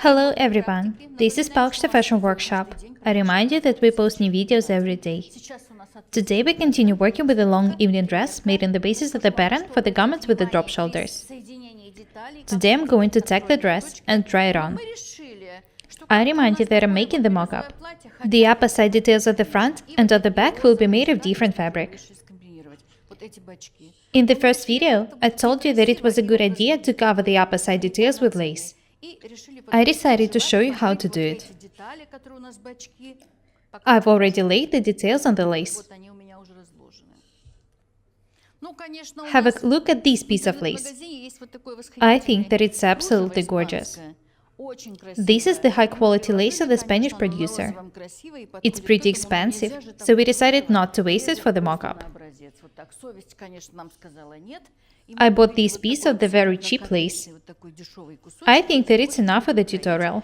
Hello everyone, this is Paukshta Fashion Workshop. I remind you that we post new videos every day. Today we continue working with a long evening dress made on the basis of the pattern for the garments with the drop shoulders. Today I'm going to tack the dress and try it on. I remind you that I'm making the mock-up. The upper side details at the front and at the back will be made of different fabric. In the first video, I told you that it was a good idea to cover the upper side details with lace. I decided to show you how to do it. I've already laid the details on the lace. Have a look at this piece of lace. I think that it's absolutely gorgeous. This is the high-quality lace of the Spanish producer. It's pretty expensive, so we decided not to waste it for the mock-up. I bought this piece of the very cheap lace. I think that it's enough for the tutorial.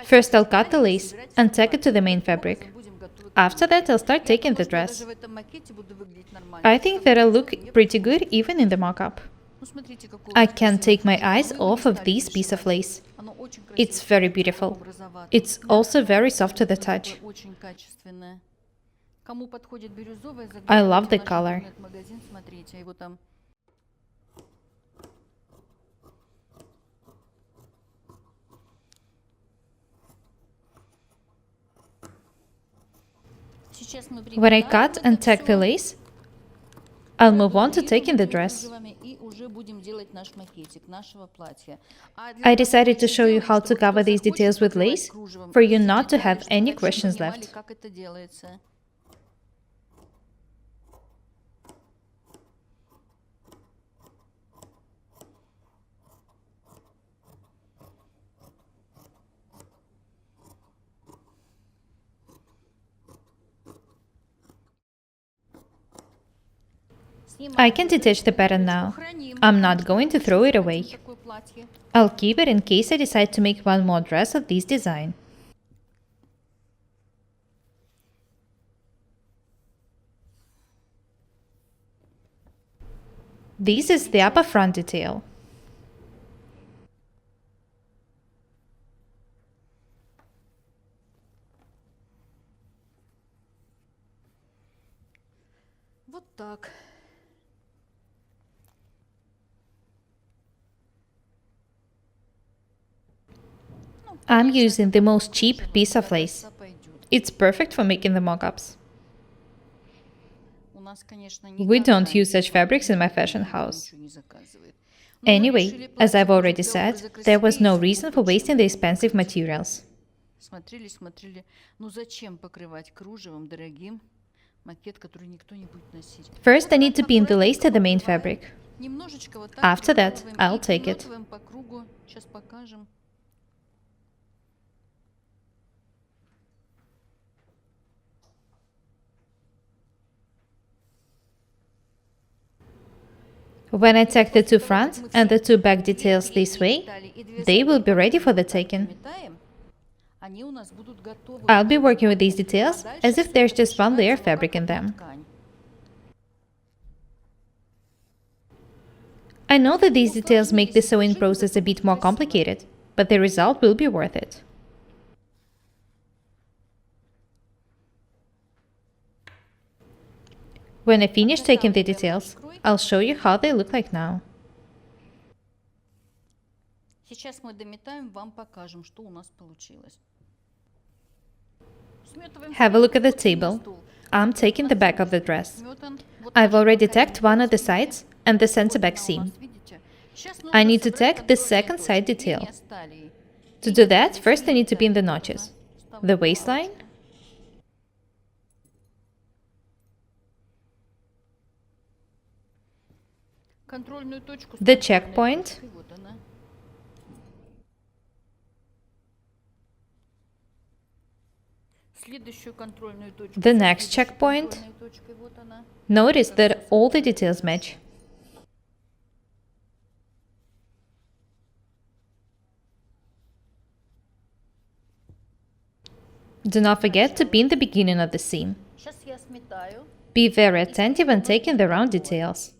First I'll cut the lace and tack it to the main fabric. After that I'll start taking the dress. I think that I'll look pretty good even in the mock-up. I can't take my eyes off of this piece of lace. It's very beautiful. It's also very soft to the touch. I love the color. When I cut and tack the lace, I'll move on to taking the dress. I decided to show you how to cover these details with lace, for you not to have any questions left. I can detach the pattern now. I'm not going to throw it away. I'll keep it in case I decide to make one more dress of this design. This is the upper front detail. Вот так. I'm using the most cheap piece of lace. It's perfect for making the mock-ups. We don't use such fabrics in my fashion house. Anyway, as I've already said, there was no reason for wasting the expensive materials. First, I need to pin the lace to the main fabric. After that, I'll take it. When I tack the two front and the two back details this way, they will be ready for the tacking. I'll be working with these details as if there's just one layer of fabric in them. I know that these details make the sewing process a bit more complicated, but the result will be worth it. When I finish taking the details, I'll show you how they look like now. Have a look at the table. I'm taking the back of the dress. I've already tacked one of the sides and the center back seam. I need to tack the second side detail. To do that, first I need to pin the notches, the waistline, the checkpoint, the next checkpoint. Notice that all the details match. Do not forget to pin the beginning of the seam. Be very attentive when taking the round details.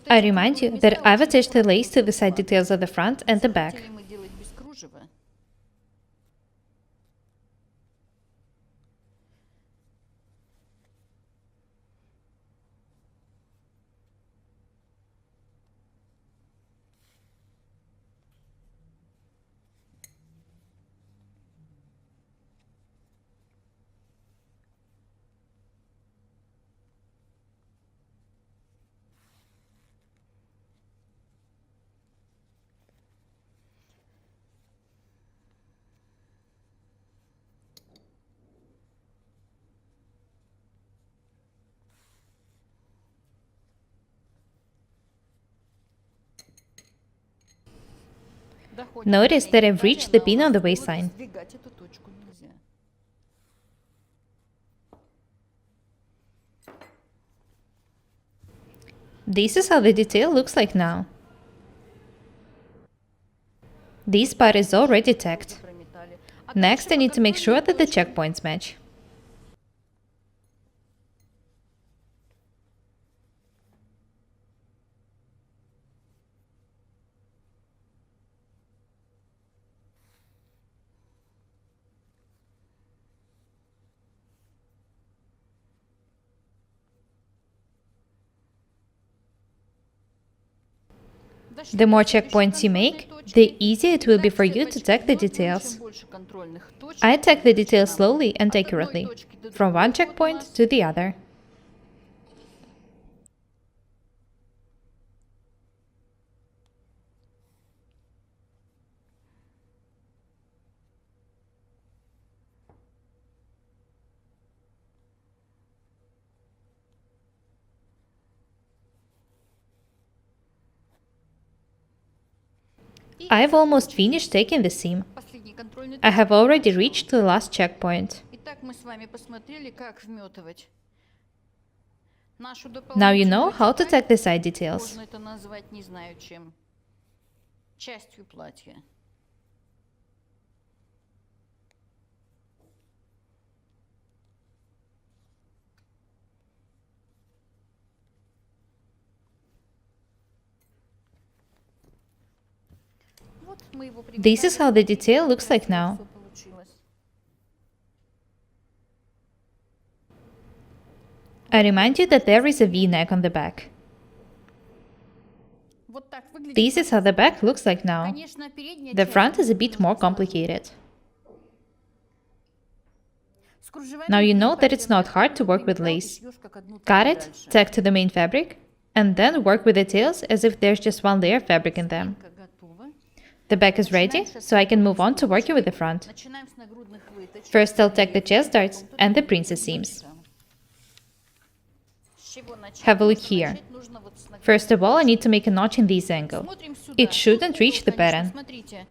I remind you that I've attached the lace to the side details of the front and the back. Хотели мы делать без кружева. Доходим Notice до that крайней I've reached детали, the pin она on the у нас waistline. вот сдвигать эту точку нельзя. This is how the detail looks like now. This part is already tacked. Прометали. А Next, I дальше need to make по sure that the контрольной точке checkpoints match. дошли The до more следующей checkpoints you контрольной make, точки. the easier it will be Так for you to цепочкой tack the вводим. details. Чем больше контрольных точек, I tack the тем details легче нам. slowly and От одной accurately, точки до from one другой. Вот у checkpoint нас to the other. I've almost finished taking the seam. последней контрольной I have точки. already reached the last checkpoint. Итак, мы с вами посмотрели, как вметывать нашу Now you know дополнительную how to деталь. tack the side details. Можно это назвать, не знаю чем, частью платья. Вот мы его This is how the detail looks like красиво now. всё получилось. I remind you that there is a V-neck on the back. Вот так выглядит. This is how the back looks like now. Конечно, передняя The часть front is a будет bit more немножко сложнее. complicated. С кружевами Now you know переходим that it's not на hard to work with примерно и lace. шьёшь как одну Cut ткань it, дальше. tack to the main fabric, and then work with the tails as if there's just one layer of fabric in them. Спинка готова. The back is ready, so I can move on to working with the front. Начинаем с нагрудных выточек. First I'll tack the chest darts and the princess seams. С чего начать? Have a look Нужно here. начать нужно вот с нагрудных. First of all, I need to make a notch in this angle. Смотрим сюда. It shouldn't Тут reach the угол, конечно, pattern. смотрите.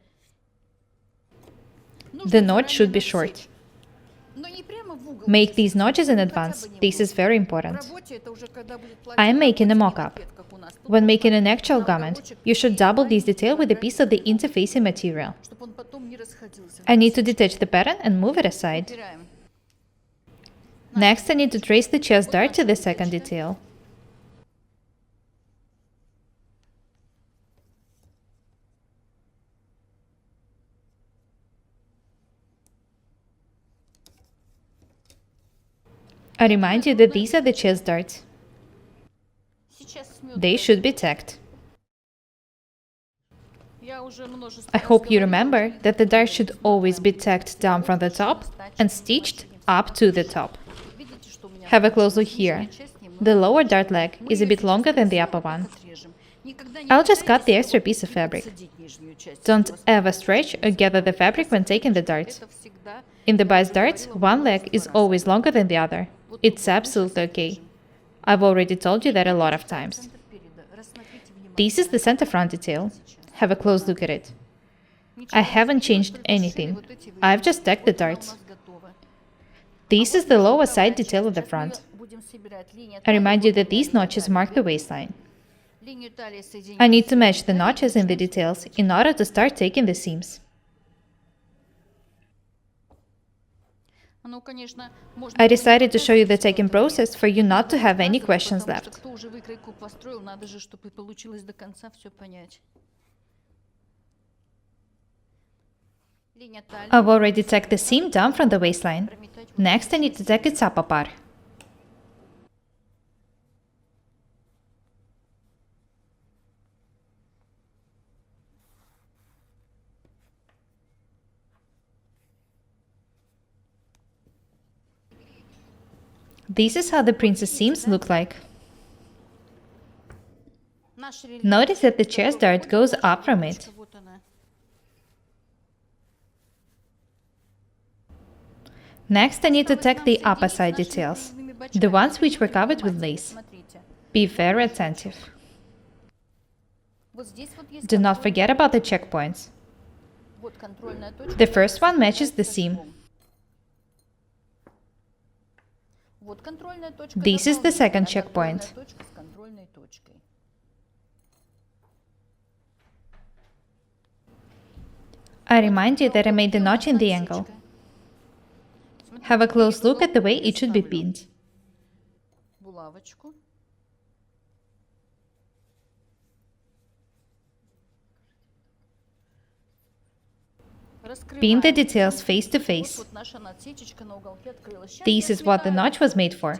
The Нужно notch should be заранее short. насечь. Но не прямо в угол Make идти, these notches in хотя бы advance. немного. This is very В important. работе это уже когда будет платье I'm на making a работе, не mock-up. на как у нас. Тут When нужно making an actual на garment, уголочек you should double this маленький detail with a квадратик piece of the угол, interfacing material. чтобы он потом не расходился. I need to detach the pattern and move it aside. Убираем. Next, I need to trace the chest dart to the second detail. I remind you that these are the chest darts. Сейчас They смётываем. should be tacked. Я уже множество I раз hope you говорила, remember что that the dart не should смотрим always be на tacked down from the top and stitched up to the top. Видите, что у меня Have a close look получилось? here. Нижняя часть немного The lower dart leg Мы is a её bit сейчас longer than the красиво upper вот one. так отрежем. Никогда не I'll just cut the пытайтесь extra вот piece of fabric. подсадить нижнюю часть. Don't Если у вас ever stretch or gather the fabric when taking the darts. это всегда, In the я bias уже darts, говорила one leg множество is раз. always longer than the other. Вот It's тут вот мы absolutely сейчас okay. отрежем. I've already told you that a lot of Видите, times. центр переда. Рассмотрите This is внимательно, the center как front это detail. сейчас. Have a close look at it. Ничего I не haven't изменилось, changed только сшили anything. вот эти I've выточки. just tacked the Вот она у darts. нас готова. This is the lower side detail of the front. I remind you that these notches mark the waistline. I need to match the notches in the details in order to start taking the seams. Ну, конечно, можно I было бы decided to show you the показать taking что-то, process for you not to have any показывать, questions потому что left. кто уже выкройку построил, надо же, чтобы получилось до конца все понять. Линия талии. I've already tacked the seam down from the waistline. Прометать вот Next, I need to tack its upper part. This is how the princess seams look like. наш рельеф. Notice that the chest dart Такой goes наша up from it. ниточка, вот она. Next, I need to Осталось tack нам the upper соединить side нашими details, краевыми the бочками. ones which were Смотрите covered with внимательно, lace. смотрите. Be very attentive. Вот здесь вот есть Do not контрольная forget about the checkpoints. Вот контрольная точка, The first one которая matches the совпадает с seam. рожком. Вот контрольная точка This is the должна second быть, а контрольная checkpoint. точка с контрольной точкой. I remind you that I made the notch in the angle. Have a close look at the way it should be pinned. Булавочку. Pin the Раскрываем. details face to face. Вот наша надсечечка на уголке открылась. Сейчас This я is what the сметаю. notch was made for.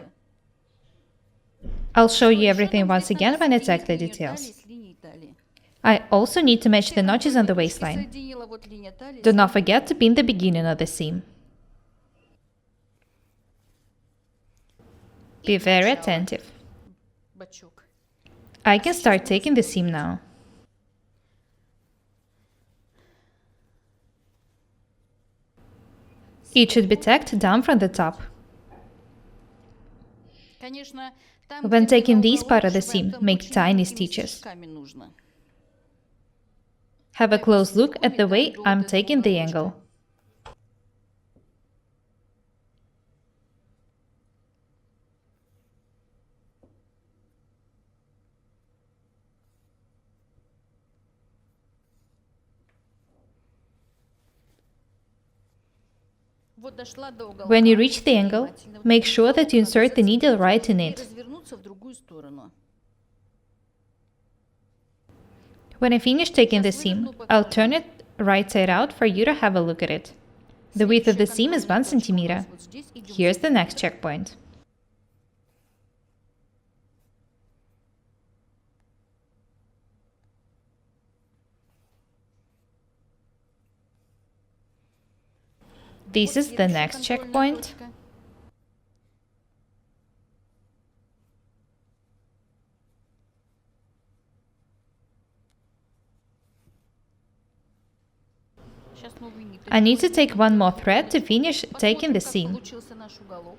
I'll show you everything once again when I tack the details. I also need to match the notches on the waistline. Do not forget to pin the beginning of the seam. Be very attentive. Бачок. I can start taking the seam now. It should be tacked down from the top. Конечно, там, When где мы taking на this part of the уголок seam, сшиваем, там make очень tiny мелкими stitches. стежками нужно. Have a close look at the way I'm taking the angle. Вот дошла до уголка. When you reach the angle, make sure that you insert the needle right in И it. развернуться в другую сторону. When I finish taking the seam, I'll turn it right side out for you to have a look at it. The width of the seam is 1 centimeter. Вот здесь идем Here's the next checkpoint. This is the next checkpoint. I need to take one more thread to finish taking the seam. Получился наш уголок.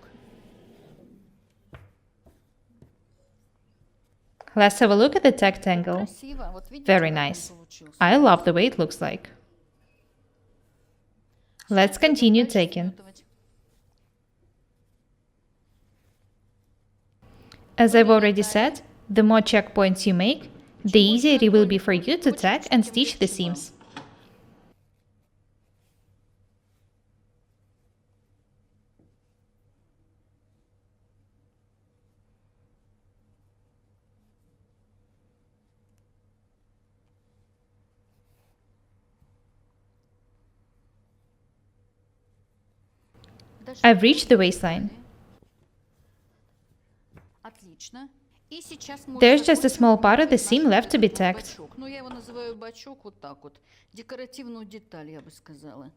Let's have a look at the tacked angle. Красиво. Вот видите, Very как он nice. получился? I love the way it looks like. Let's Сейчас будем continue дальше taking. сматывать. As I've already said, the more checkpoints you make, the easier it will be for you to tack and stitch the seams. Дошли. I've reached the waistline. Отлично. И сейчас мы There's уже just a small закончим part of the наш seam вот left to be этот вот tacked. бачок. Ну, я его называю бачок вот так вот. Декоративную деталь, я бы сказала.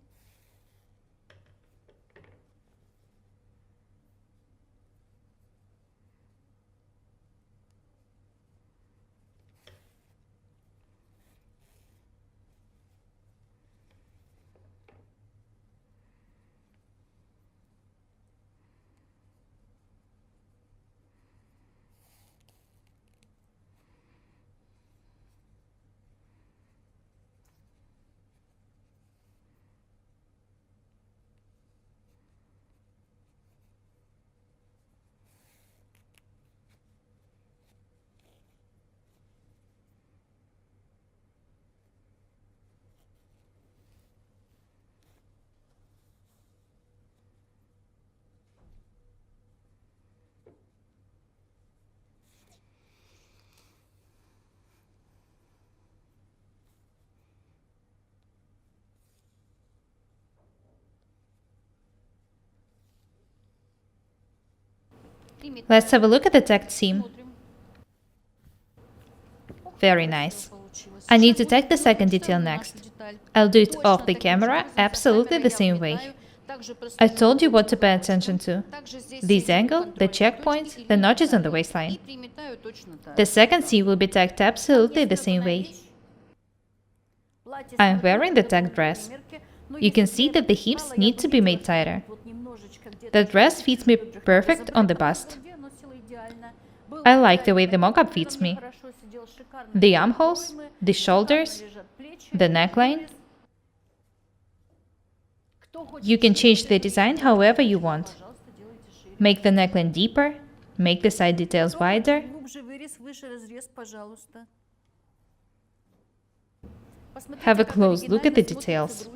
Примеряем. Let's have a look at the tacked seam. Смотрим. Very nice. Получилось. I need to Сейчас tack the будем second делать detail вторую next. нашу деталь. I'll do it Точно off the таким же camera, образом, со absolutely камеры the я same way. вметаю. Также I прослежу told you what to точку pay точку. attention to. Также здесь This есть angle, the контрольные checkpoints, точки и the линии notches on the талии. waistline. И приметаю точно так. The second seam will be tacked absolutely the same way. I'm wearing the tacked dress. You can see that the hips need to be made tighter. The dress fits me perfect on the bust. I like the way the mock-up fits me. The armholes, the shoulders, the neckline. You can change the design however you want. Make the neckline deeper, make the side details wider. Have a close look at the details.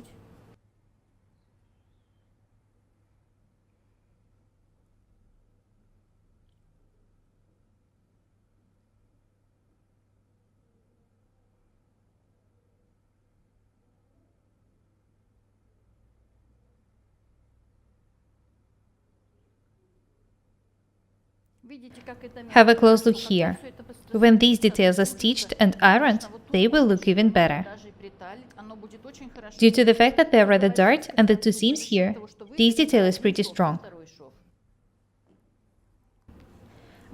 Have a close look here. When these details are stitched and ironed, they will look even better. Due to the fact that they are rather dark and the two seams here, this detail is pretty strong.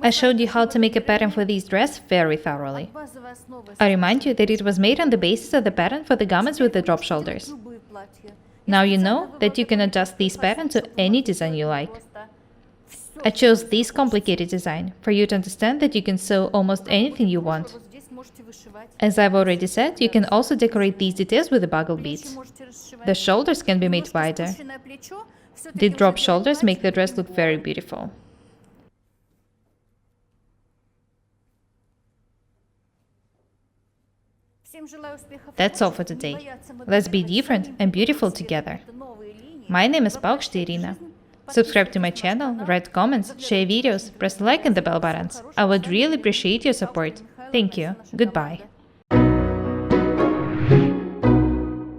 I showed you how to make a pattern for this dress very thoroughly. I remind you that it was made on the basis of the pattern for the garments with the drop shoulders. Now you know that you can adjust this pattern to any design you like. I chose this complicated design for you to understand that you can sew almost anything you want. As I've already said, you can also decorate these details with the buckle beads. The shoulders can be made wider. The drop shoulders make the dress look very beautiful. That's all for today. Let's be different and beautiful together. My name is Paukšte Irina. Subscribe to my channel, write comments, share videos, press the like and the bell buttons. I would really appreciate your support. Thank you. Goodbye.